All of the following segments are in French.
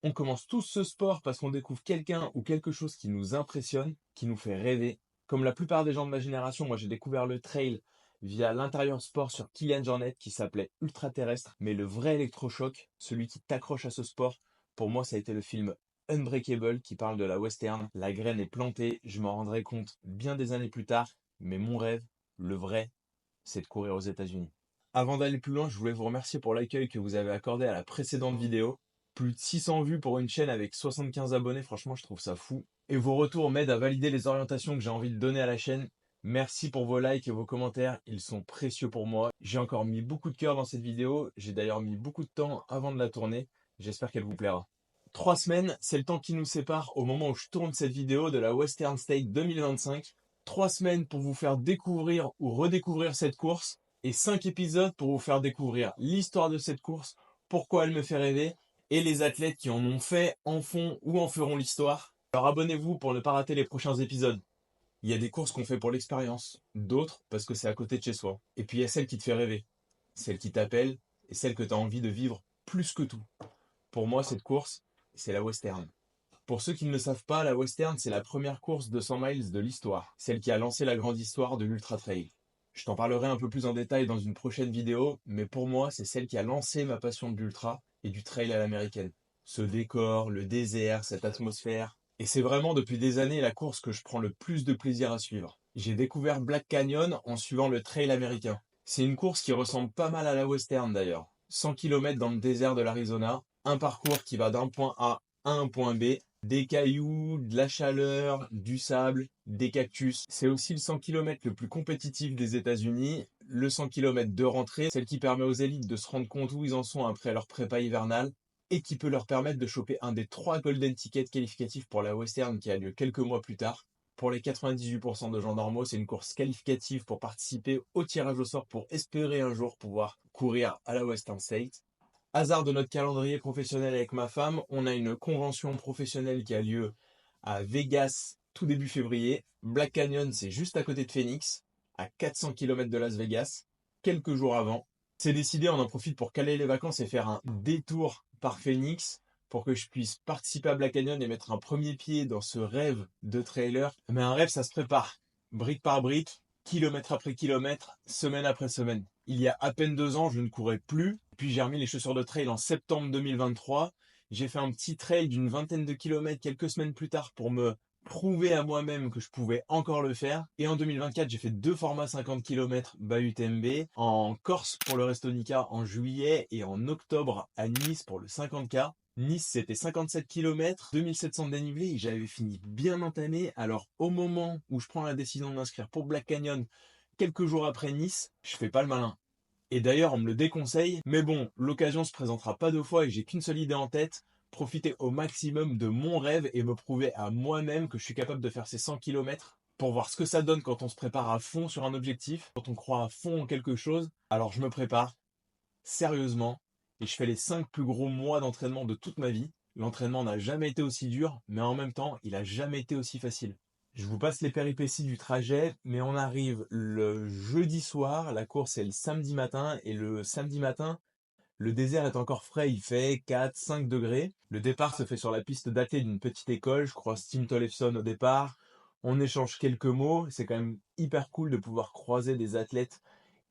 On commence tous ce sport parce qu'on découvre quelqu'un ou quelque chose qui nous impressionne, qui nous fait rêver. Comme la plupart des gens de ma génération, moi j'ai découvert le trail via l'intérieur sport sur Kylian Jornet qui s'appelait Ultra Terrestre. Mais le vrai électrochoc, celui qui t'accroche à ce sport, pour moi ça a été le film Unbreakable qui parle de la western. La graine est plantée, je m'en rendrai compte bien des années plus tard, mais mon rêve, le vrai, c'est de courir aux États-Unis. Avant d'aller plus loin, je voulais vous remercier pour l'accueil que vous avez accordé à la précédente vidéo. Plus de 600 vues pour une chaîne avec 75 abonnés, franchement, je trouve ça fou. Et vos retours m'aident à valider les orientations que j'ai envie de donner à la chaîne. Merci pour vos likes et vos commentaires, ils sont précieux pour moi. J'ai encore mis beaucoup de cœur dans cette vidéo, j'ai d'ailleurs mis beaucoup de temps avant de la tourner. J'espère qu'elle vous plaira. 3 semaines, c'est le temps qui nous sépare au moment où je tourne cette vidéo de la Western State 2025. 3 semaines pour vous faire découvrir ou redécouvrir cette course et 5 épisodes pour vous faire découvrir l'histoire de cette course, pourquoi elle me fait rêver et les athlètes qui en ont fait, en font ou en feront l'histoire. Alors abonnez-vous pour ne pas rater les prochains épisodes. Il y a des courses qu'on fait pour l'expérience, d'autres parce que c'est à côté de chez soi. Et puis il y a celle qui te fait rêver, celle qui t'appelle et celle que tu as envie de vivre plus que tout. Pour moi, cette course, c'est la Western. Pour ceux qui ne le savent pas, la Western, c'est la première course de 100 miles de l'histoire, celle qui a lancé la grande histoire de l'Ultra Trail. Je t'en parlerai un peu plus en détail dans une prochaine vidéo, mais pour moi, c'est celle qui a lancé ma passion de l'ultra et du trail à l'américaine. Ce décor, le désert, cette atmosphère. Et c'est vraiment depuis des années la course que je prends le plus de plaisir à suivre. J'ai découvert Black Canyon en suivant le trail américain. C'est une course qui ressemble pas mal à la Western d'ailleurs. 100 km dans le désert de l'Arizona, un parcours qui va d'un point A à un point B, des cailloux, de la chaleur, du sable, des cactus. C'est aussi le 100 km le plus compétitif des États-Unis. Le 100 km de rentrée, celle qui permet aux élites de se rendre compte où ils en sont après leur prépa hivernale et qui peut leur permettre de choper un des 3 golden tickets qualificatifs pour la Western qui a lieu quelques mois plus tard. Pour les 98% de gens normaux, c'est une course qualificative pour participer au tirage au sort pour espérer un jour pouvoir courir à la Western State. Hasard de notre calendrier professionnel avec ma femme, on a une convention professionnelle qui a lieu à Vegas tout début février. Black Canyon, c'est juste à côté de Phoenix, à 400 km de Las Vegas, quelques jours avant. C'est décidé, on en profite pour caler les vacances et faire un détour par Phoenix pour que je puisse participer à Black Canyon et mettre un premier pied dans ce rêve de trailer. Mais un rêve, ça se prépare, brique par brique, kilomètre après kilomètre, semaine après semaine. Il y a à peine 2 ans, je ne courais plus. Puis j'ai remis les chaussures de trail en septembre 2023. J'ai fait un petit trail d'une vingtaine de kilomètres quelques semaines plus tard pour me prouver à moi-même que je pouvais encore le faire. Et en 2024, j'ai fait 2 formats 50 km bas UTMB en Corse pour le Restonica en juillet et en octobre à Nice pour le 50K. Nice, c'était 57 km, 2700 de dénivelé et j'avais fini bien entamé. Alors, au moment où je prends la décision de m'inscrire pour Black Canyon, quelques jours après Nice, je fais pas le malin. Et d'ailleurs, on me le déconseille, mais bon, l'occasion se présentera pas 2 fois et j'ai qu'une seule idée en tête, profiter au maximum de mon rêve et me prouver à moi-même que je suis capable de faire ces 100 km pour voir ce que ça donne quand on se prépare à fond sur un objectif, quand on croit à fond en quelque chose. Alors je me prépare, sérieusement, et je fais les 5 plus gros mois d'entraînement de toute ma vie. L'entraînement n'a jamais été aussi dur, mais en même temps, il a jamais été aussi facile. Je vous passe les péripéties du trajet, mais on arrive le jeudi soir, la course est le samedi matin, et le samedi matin, le désert est encore frais, il fait 4-5 degrés. Le départ se fait sur la piste datée d'une petite école, je croise Tim Tollefson au départ. On échange quelques mots, c'est quand même hyper cool de pouvoir croiser des athlètes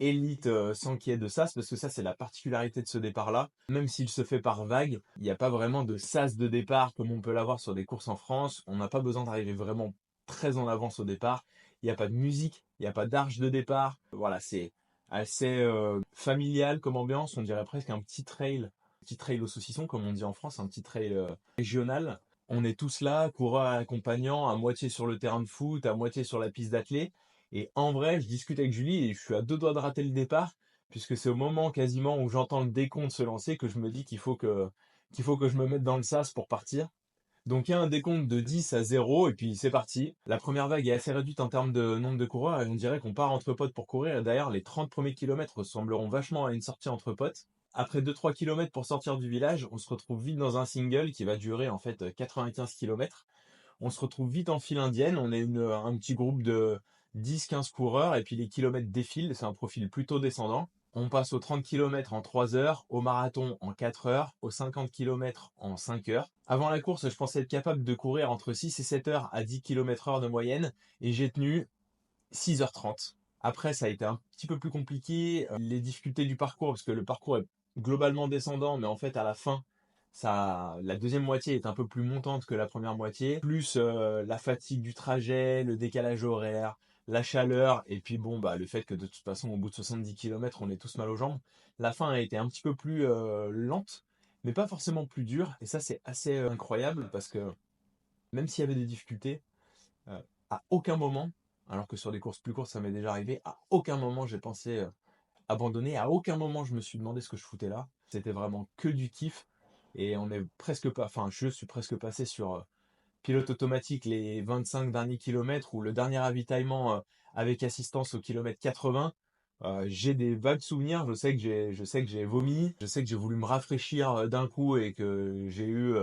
élite sans qu'il y ait de sas, parce que ça c'est la particularité de ce départ-là. Même s'il se fait par vague, il n'y a pas vraiment de sas de départ comme on peut l'avoir sur des courses en France. On n'a pas besoin d'arriver vraiment très en avance au départ. Il n'y a pas de musique, il n'y a pas d'arche de départ. Voilà, c'est assez familial comme ambiance. On dirait presque un petit trail au saucisson comme on dit en France, un petit trail régional. On est tous là, coureurs accompagnants, à moitié sur le terrain de foot, à moitié sur la piste d'athlée. Et en vrai, je discute avec Julie et je suis à 2 doigts de rater le départ, puisque c'est au moment quasiment où j'entends le décompte se lancer que je me dis qu'il faut que je me mette dans le sas pour partir. Donc il y a un décompte de 10 à 0 et puis c'est parti. La première vague est assez réduite en termes de nombre de coureurs et on dirait qu'on part entre potes pour courir. Et d'ailleurs, les 30 premiers kilomètres ressembleront vachement à une sortie entre potes. Après 2-3 kilomètres pour sortir du village, on se retrouve vite dans un single qui va durer en fait 95 kilomètres. On se retrouve vite en file indienne. On est un petit groupe de 10-15 coureurs et puis les kilomètres défilent. C'est un profil plutôt descendant. On passe aux 30 km en 3 heures, au marathon en 4 heures, aux 50 km en 5 heures. Avant la course, je pensais être capable de courir entre 6 et 7 heures à 10 km/h de moyenne et j'ai tenu 6h30. Après, ça a été un petit peu plus compliqué. Les difficultés du parcours, parce que le parcours est globalement descendant, mais en fait, à la fin, la deuxième moitié est un peu plus montante que la première moitié. Plus la fatigue du trajet, le décalage horaire, la chaleur, et puis bon, bah, le fait que de toute façon, au bout de 70 km, on est tous mal aux jambes. La fin a été un petit peu plus lente, mais pas forcément plus dure. Et ça, c'est assez incroyable parce que même s'il y avait des difficultés, euh, à aucun moment, alors que sur des courses plus courtes, ça m'est déjà arrivé, à aucun moment j'ai pensé abandonner, à aucun moment je me suis demandé ce que je foutais là. C'était vraiment que du kiff. Et on est presque pas, enfin, je suis presque passé sur pilote automatique les 25 derniers kilomètres ou le dernier ravitaillement avec assistance au kilomètre 80. J'ai des vagues souvenirs. Je sais que j'ai vomi. Je sais que j'ai voulu me rafraîchir d'un coup et que j'ai eu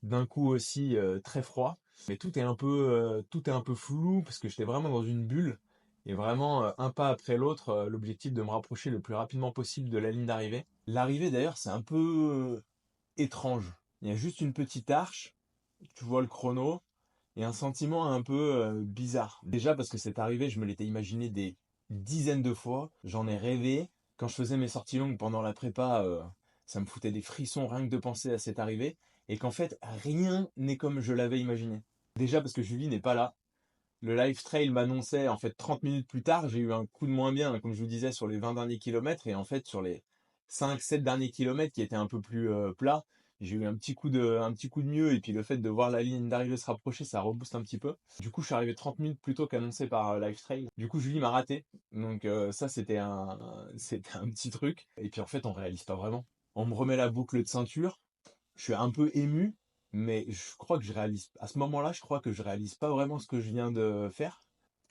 d'un coup aussi très froid. Mais tout est un peu flou parce que j'étais vraiment dans une bulle et vraiment un pas après l'autre, l'objectif de me rapprocher le plus rapidement possible de la ligne d'arrivée. L'arrivée d'ailleurs, c'est un peu étrange. Il y a juste une petite arche, tu vois le chrono, et un sentiment un peu bizarre. Déjà parce que cette arrivée, je me l'étais imaginé des dizaines de fois, j'en ai rêvé. Quand je faisais mes sorties longues pendant la prépa, ça me foutait des frissons rien que de penser à cette arrivée, et qu'en fait, rien n'est comme je l'avais imaginé. Déjà parce que Julie n'est pas là. Le live trail m'annonçait, en fait, 30 minutes plus tard, j'ai eu un coup de moins bien, comme je vous disais, sur les 20 derniers kilomètres. Et en fait, sur les 5-7 derniers kilomètres qui étaient un peu plus plats, j'ai eu un petit coup de mieux. Et puis le fait de voir la ligne d'arrivée se rapprocher, ça rebooste un petit peu. Du coup, je suis arrivé 30 minutes plus tôt qu'annoncé par live trail. Du coup, Julie m'a raté. Donc ça, c'était un petit truc. Et puis en fait, on réalise pas vraiment. On me remet la boucle de ceinture. Je suis un peu ému, mais je crois que je réalise, à ce moment-là, je crois que je réalise pas vraiment ce que je viens de faire.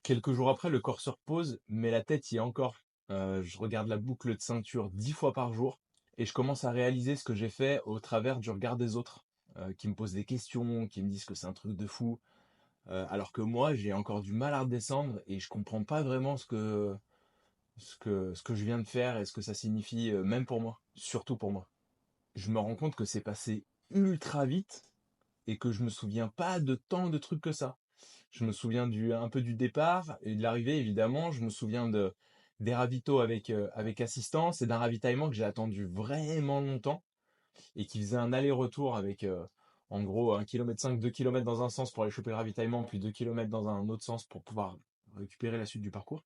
Quelques jours après, le corps se repose, mais la tête y est encore. Je regarde la boucle de ceinture 10 fois par jour et je commence à réaliser ce que j'ai fait au travers du regard des autres, qui me posent des questions, qui me disent que c'est un truc de fou, alors que moi, j'ai encore du mal à redescendre et je comprends pas vraiment ce que je viens de faire et ce que ça signifie, même pour moi, surtout pour moi. Je me rends compte que c'est passé ultra vite et que je me souviens pas de tant de trucs que ça. Je me souviens un peu du départ et de l'arrivée, évidemment. Je me souviens des ravitaux avec assistance et d'un ravitaillement que j'ai attendu vraiment longtemps et qui faisait un aller-retour avec, en gros, 1,5 km, 2 km dans un sens pour aller choper le ravitaillement, puis 2 km dans un autre sens pour pouvoir récupérer la suite du parcours.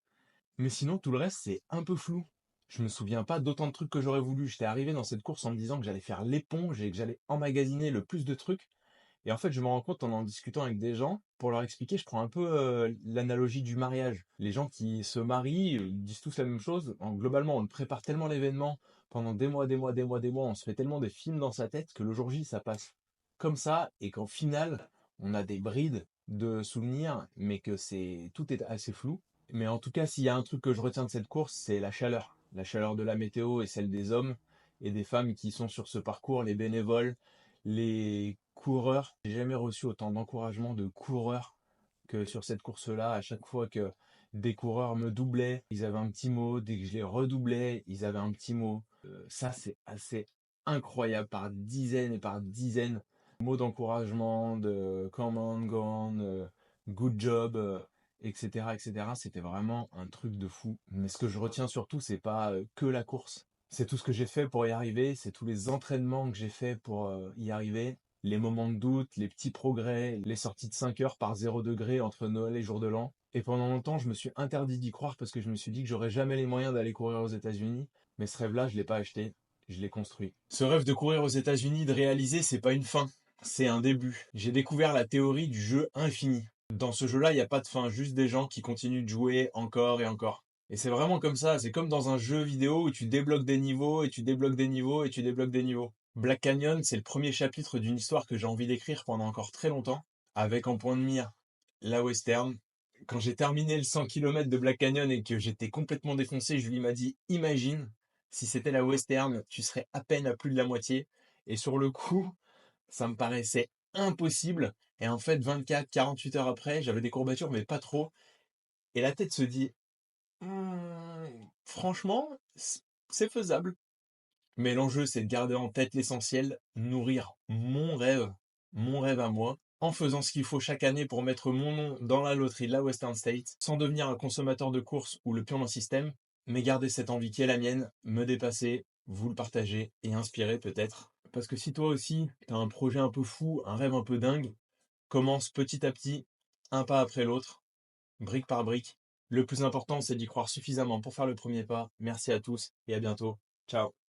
Mais sinon, tout le reste, c'est un peu flou. Je me souviens pas d'autant de trucs que j'aurais voulu. J'étais arrivé dans cette course en me disant que j'allais faire l'éponge et que j'allais emmagasiner le plus de trucs. Et en fait, je me rends compte en discutant avec des gens, pour leur expliquer, je prends un peu l'analogie du mariage. Les gens qui se marient disent tous la même chose. Globalement, on prépare tellement l'événement pendant des mois, des mois, des mois, des mois, on se fait tellement des films dans sa tête que le jour J, ça passe comme ça, et qu'en final, on a des brides de souvenirs, mais que tout est assez flou. Mais en tout cas, s'il y a un truc que je retiens de cette course, c'est la chaleur. La chaleur de la météo et celle des hommes et des femmes qui sont sur ce parcours, les bénévoles, les coureurs. J'ai jamais reçu autant d'encouragement de coureurs que sur cette course-là. À chaque fois que des coureurs me doublaient, ils avaient un petit mot. Dès que je les redoublais, ils avaient un petit mot. Ça, c'est assez incroyable, par dizaines et par dizaines. Mots d'encouragement, de come on, go on, good job, etc., etc. C'était vraiment un truc de fou. Mais ce que je retiens surtout, c'est pas que la course. C'est tout ce que j'ai fait pour y arriver, c'est tous les entraînements que j'ai fait pour y arriver, les moments de doute, les petits progrès, les sorties de 5 heures par 0 degré entre Noël et jour de l'an. Et pendant longtemps, je me suis interdit d'y croire parce que je me suis dit que j'aurais jamais les moyens d'aller courir aux États-Unis. Mais ce rêve-là, je l'ai pas acheté, je l'ai construit. Ce rêve de courir aux États-Unis, de réaliser, c'est pas une fin, c'est un début. J'ai découvert la théorie du jeu infini. Dans ce jeu-là, il n'y a pas de fin, juste des gens qui continuent de jouer encore et encore. Et c'est vraiment comme ça, c'est comme dans un jeu vidéo où tu débloques des niveaux et tu débloques des niveaux et tu débloques des niveaux. Black Canyon, c'est le premier chapitre d'une histoire que j'ai envie d'écrire pendant encore très longtemps, avec en point de mire la western. Quand j'ai terminé le 100 km de Black Canyon et que j'étais complètement défoncé, Julie m'a dit, imagine, si c'était la western, tu serais à peine à plus de la moitié. Et sur le coup, ça me paraissait impossible. Et en fait, 24-48 heures après, j'avais des courbatures, mais pas trop. Et la tête se dit, franchement, C'est faisable. Mais l'enjeu, c'est de garder en tête l'essentiel, nourrir mon rêve à moi, en faisant ce qu'il faut chaque année pour mettre mon nom dans la loterie de la Western State, sans devenir un consommateur de courses ou le pion d'un système, mais garder cette envie qui est la mienne, me dépasser, vous le partager et inspirer peut-être. Parce que si toi aussi, t'as un projet un peu fou, un rêve un peu dingue, commence petit à petit, un pas après l'autre, brique par brique. Le plus important, c'est d'y croire suffisamment pour faire le premier pas. Merci à tous et à bientôt. Ciao.